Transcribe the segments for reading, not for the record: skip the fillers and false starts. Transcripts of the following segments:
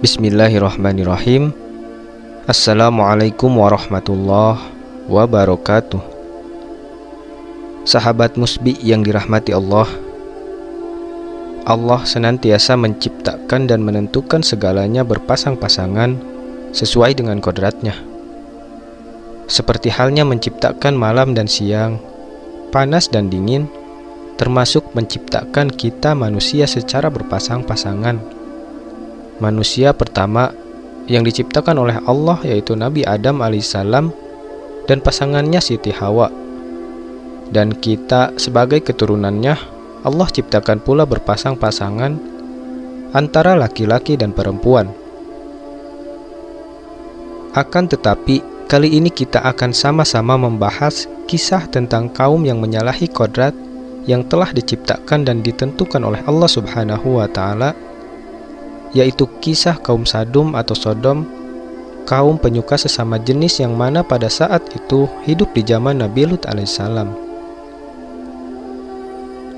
Bismillahirrahmanirrahim. Assalamualaikum warahmatullahi wabarakatuh. Sahabat musbi yang dirahmati Allah, Allah senantiasa menciptakan dan menentukan segalanya berpasang-pasangan sesuai dengan kodratnya. Seperti halnya menciptakan malam dan siang, panas dan dingin, termasuk menciptakan kita manusia secara berpasang-pasangan. Manusia pertama yang diciptakan oleh Allah yaitu Nabi Adam alaihissalam dan pasangannya Siti Hawa. Dan kita sebagai keturunannya, Allah ciptakan pula berpasang-pasangan antara laki-laki dan perempuan. Akan tetapi, kali ini kita akan sama-sama membahas kisah tentang kaum yang menyalahi kodrat yang telah diciptakan dan ditentukan oleh Allah Subhanahu wa Ta'ala, yaitu kisah kaum Sadum atau Sodom, kaum penyuka sesama jenis yang mana pada saat itu hidup di zaman Nabi Lut alaihissalam.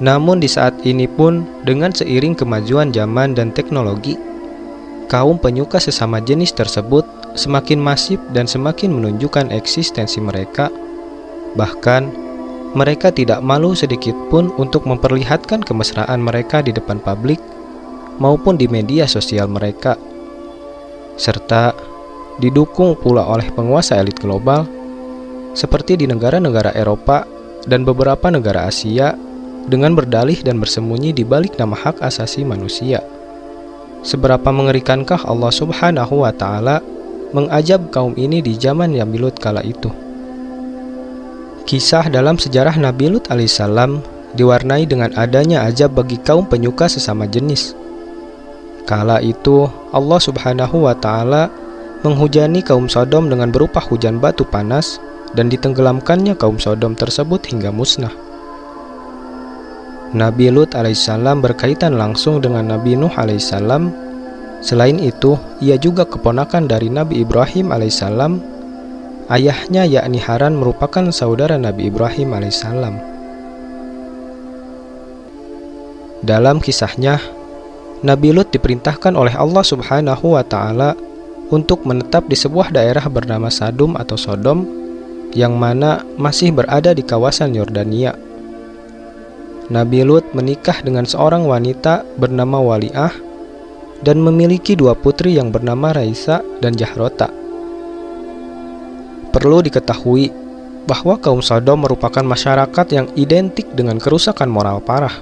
Namun di saat ini pun, dengan seiring kemajuan zaman dan teknologi, kaum penyuka sesama jenis tersebut semakin masif dan semakin menunjukkan eksistensi mereka. Bahkan, mereka tidak malu sedikit pun untuk memperlihatkan kemesraan mereka di depan publik maupun di media sosial mereka, serta didukung pula oleh penguasa elit global seperti di negara-negara Eropa dan beberapa negara Asia dengan berdalih dan bersembunyi di balik nama hak asasi manusia. Seberapa mengerikankah Allah Subhanahu wa Ta'ala mengajab kaum ini di zaman Nabi Lut kala itu. Kisah dalam sejarah Nabi Lut alaihissalam diwarnai dengan adanya ajab bagi kaum penyuka sesama jenis. Kala itu Allah Subhanahu wa Ta'ala menghujani kaum Sodom dengan berupa hujan batu panas dan ditenggelamkannya kaum Sodom tersebut hingga musnah. Nabi Lut alaihissalam berkaitan langsung dengan Nabi Nuh alaihissalam. Selain itu, ia juga keponakan dari Nabi Ibrahim alaihissalam. Ayahnya yakni Haran merupakan saudara Nabi Ibrahim alaihissalam. Dalam kisahnya, Nabi Lut diperintahkan oleh Allah Subhanahu wa Ta'ala untuk menetap di sebuah daerah bernama Sadum atau Sodom yang mana masih berada di kawasan Yordania. Nabi Lut menikah dengan seorang wanita bernama Wali'ah dan memiliki dua putri yang bernama Raisa dan Jahrota. Perlu diketahui bahwa kaum Sodom merupakan masyarakat yang identik dengan kerusakan moral parah.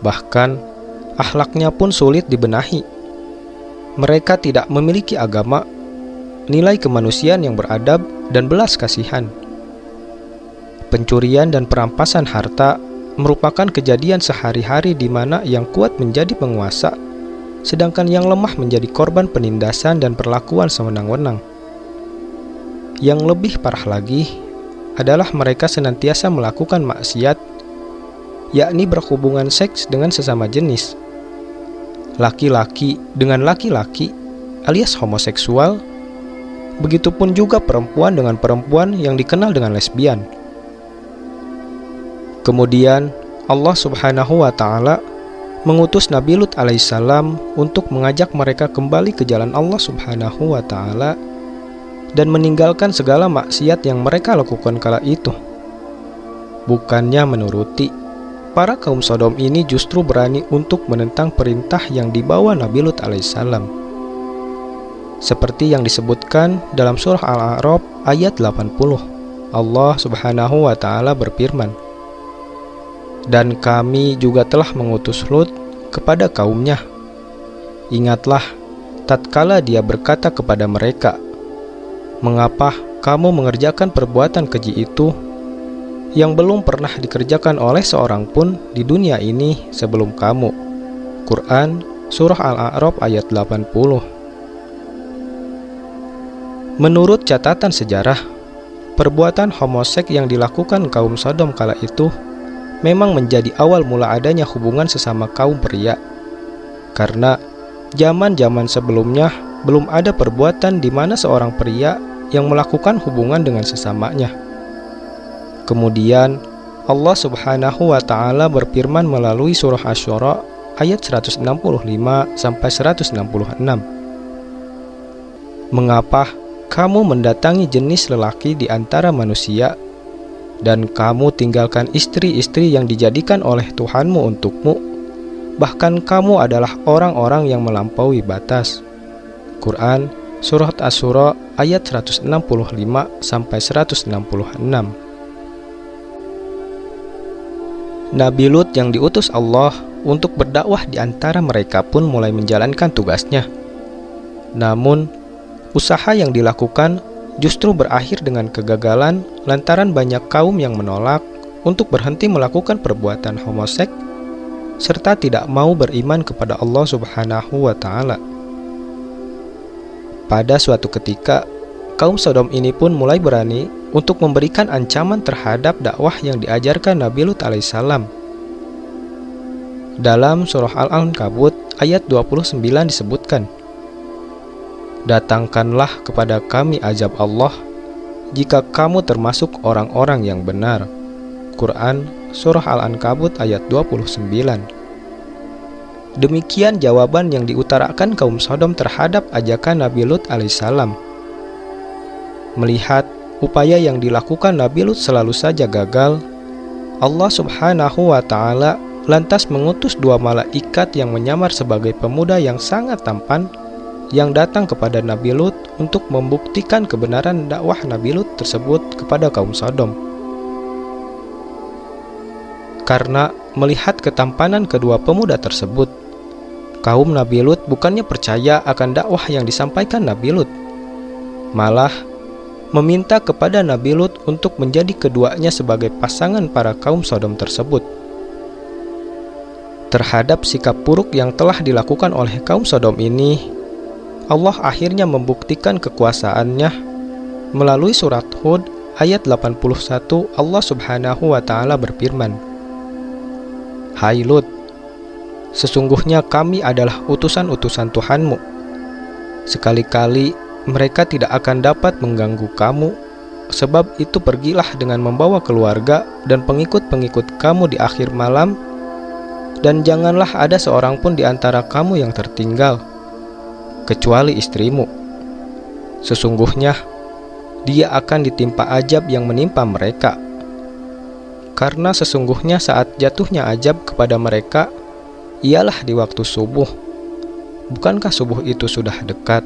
Bahkan akhlaknya pun sulit dibenahi. Mereka tidak memiliki agama, nilai kemanusiaan yang beradab, dan belas kasihan. Pencurian dan perampasan harta merupakan kejadian sehari-hari di mana yang kuat menjadi penguasa, sedangkan yang lemah menjadi korban penindasan dan perlakuan sewenang-wenang. Yang lebih parah lagi adalah mereka senantiasa melakukan maksiat, yakni berhubungan seks dengan sesama jenis. Laki-laki dengan laki-laki alias homoseksual, begitupun juga perempuan dengan perempuan yang dikenal dengan lesbian. Kemudian Allah Subhanahu wa Ta'ala mengutus Nabi Lut alaihissalam untuk mengajak mereka kembali ke jalan Allah Subhanahu wa Ta'ala dan meninggalkan segala maksiat yang mereka lakukan kala itu. Bukannya menuruti, para kaum Sodom ini justru berani untuk menentang perintah yang dibawa Nabi Lut alaihissalam. Seperti yang disebutkan dalam surah Al-A'raf ayat 80, Allah Subhanahu wa Ta'ala berfirman, "Dan kami juga telah mengutus Lut kepada kaumnya. Ingatlah tatkala dia berkata kepada mereka, mengapa kamu mengerjakan perbuatan keji itu yang belum pernah dikerjakan oleh seorang pun di dunia ini sebelum kamu." Quran Surah Al-A'raf ayat 80. Menurut catatan sejarah, perbuatan homoseks yang dilakukan kaum Sodom kala itu memang menjadi awal mula adanya hubungan sesama kaum pria. Karena zaman-zaman sebelumnya belum ada perbuatan di mana seorang pria yang melakukan hubungan dengan sesamanya. Kemudian Allah Subhanahu wa Ta'ala berfirman melalui surah Asy-Syura ayat 165 sampai 166. Mengapa kamu mendatangi jenis lelaki di antara manusia, dan kamu tinggalkan istri-istri yang dijadikan oleh Tuhanmu untukmu? Bahkan kamu adalah orang-orang yang melampaui batas. Quran Surat Asy-Syura ayat 165-166. Nabi Lut yang diutus Allah untuk berdakwah di antara mereka pun mulai menjalankan tugasnya. Namun, usaha yang dilakukan justru berakhir dengan kegagalan lantaran banyak kaum yang menolak untuk berhenti melakukan perbuatan homoseks serta tidak mau beriman kepada Allah Subhanahu wa Ta'ala. Pada suatu ketika, kaum Sodom ini pun mulai berani untuk memberikan ancaman terhadap dakwah yang diajarkan Nabi Lut alaihissalam. Dalam surah Al-Ankabut ayat 29 disebutkan, "Datangkanlah kepada kami azab Allah jika kamu termasuk orang-orang yang benar." Quran Surah Al-Ankabut ayat 29. Demikian jawaban yang diutarakan kaum Sodom terhadap ajakan Nabi Lut alaihissalam. Melihat upaya yang dilakukan Nabi Lut selalu saja gagal, Allah Subhanahu wa Ta'ala lantas mengutus dua malaikat yang menyamar sebagai pemuda yang sangat tampan yang datang kepada Nabi Lut untuk membuktikan kebenaran dakwah Nabi Lut tersebut kepada kaum Sodom. Karena melihat ketampanan kedua pemuda tersebut, kaum Nabi Lut bukannya percaya akan dakwah yang disampaikan Nabi Lut, malah meminta kepada Nabi Lut untuk menjadi keduanya sebagai pasangan para kaum Sodom tersebut. Terhadap sikap buruk yang telah dilakukan oleh kaum Sodom ini, Allah akhirnya membuktikan kekuasaannya melalui surat Hud ayat 81. Allah Subhanahu wa Ta'ala berfirman, "Hai Lut, sesungguhnya kami adalah utusan-utusan Tuhanmu. Sekali-kali mereka tidak akan dapat mengganggu kamu. Sebab itu pergilah dengan membawa keluarga dan pengikut-pengikut kamu di akhir malam, dan janganlah ada seorang pun di antara kamu yang tertinggal, kecuali istrimu. Sesungguhnya dia akan ditimpa azab yang menimpa mereka. Karena sesungguhnya saat jatuhnya azab kepada mereka ialah di waktu subuh. Bukankah subuh itu sudah dekat?"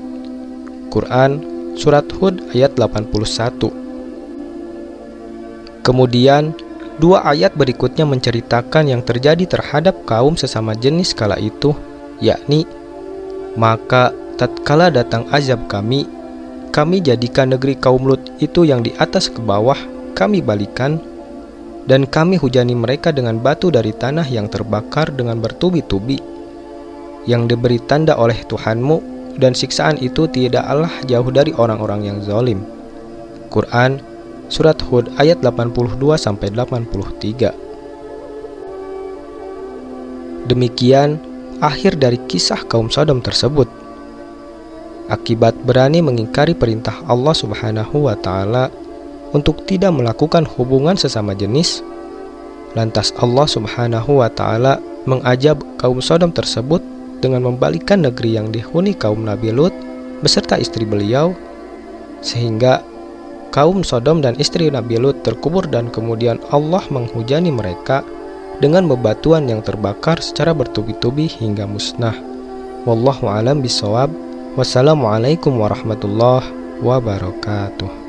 Quran Surat Hud ayat 81. Kemudian dua ayat berikutnya menceritakan yang terjadi terhadap kaum sesama jenis kala itu, yakni, "Maka tatkala datang azab kami jadikan negeri kaum Lut itu yang di atas ke bawah kami balikan, dan kami hujani mereka dengan batu dari tanah yang terbakar dengan bertubi-tubi, yang diberi tanda oleh Tuhanmu, dan siksaan itu tidaklah jauh dari orang-orang yang zalim." Quran Surat Hud ayat 82-83. Demikian akhir dari kisah kaum Sodom tersebut. Akibat berani mengingkari perintah Allah Subhanahu wa Ta'ala untuk tidak melakukan hubungan sesama jenis, lantas Allah Subhanahu wa Ta'ala mengajab kaum Sodom tersebut dengan membalikkan negeri yang dihuni kaum Nabi Lut beserta istri beliau, sehingga kaum Sodom dan istri Nabi Lut terkubur, dan kemudian Allah menghujani mereka dengan bebatuan yang terbakar secara bertubi-tubi hingga musnah. Wallahu a'lam bishawab. Wassalamualaikum warahmatullahi wabarakatuh.